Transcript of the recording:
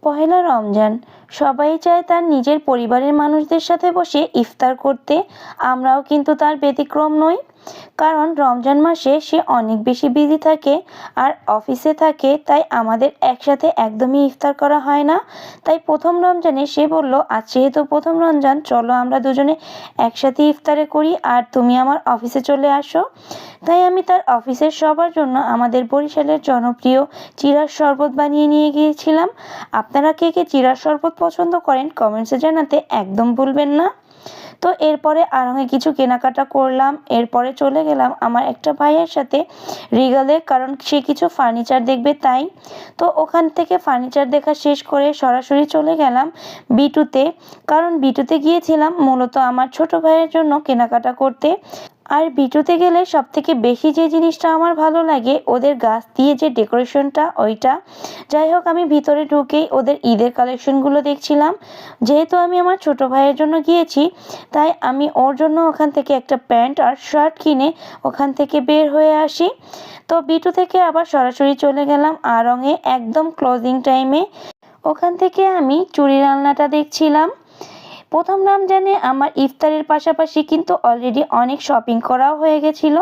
পহেলা রমজান, সবাই চায় তার নিজের পরিবারের মানুষদের সাথে বসে ইফতার করতে। আমরাও কিন্তু তার ব্যতিক্রম নই। কারণ রমজান মাসে সে অনেক বেশি বিজি থাকে আর অফিসে থাকে, তাই আমাদের একসাথে একদমই ইফতার করা হয় না। তাই প্রথম রমজানে সে বলল, আজ যেহেতু প্রথম রমজান, চলো আমরা দুজনে একসাথে ইফতারে করি আর তুমি আমার অফিসে চলে আসো। তাই আমি তার অফিসের সবার জন্য আমাদের বরিশালের জনপ্রিয় চিড়ার শরবত বানিয়ে নিয়ে গিয়েছিলাম। আপনারা কে কে চিড়ার শরবত পছন্দ করেন কমেন্টসে জানাতে একদম ভুলবেন না। তো এরপরে আরঙে কিছু কেনাকাটা করলাম। এরপরে চলে গেলাম আমার একটা ভাইয়ের সাথে রিগালে, কারণ সে কিছু ফার্নিচার দেখবে তাই। তো ওখান থেকে ফার্নিচার দেখা শেষ করে সরাসরি চলে গেলাম বিটুতে, কারণ বিটুতে গিয়েছিলাম মূলত আমার ছোট ভাইয়ের জন্য কেনাকাটা করতে। আর বিটুতে গেলে সবথেকে বেশি যে জিনিসটা আমার ভালো লাগে, ওদের গাছ দিয়ে যে ডেকোরেশনটা, ওইটা। যাই হোক, আমি ভিতরে ঢুকেই ওদের ঈদের কালেকশনগুলো দেখছিলাম। যেহেতু আমি আমার ছোট ভাইয়ের জন্য গিয়েছি, তাই আমি ওর জন্য ওখান থেকে একটা প্যান্ট আর শার্ট কিনে ওখান থেকে বের হয়ে আসি। তো বিটু থেকে আবার সরাসরি চলে গেলাম আড়ংয়ে একদম ক্লোজিং টাইমে। ওখান থেকে আমি চুড়ির আলনাটা দেখছিলাম। প্রথম রমজানে আমার ইফতারের পাশাপাশি কিন্তু অলরেডি অনেক শপিং করাও হয়ে গেছিলো।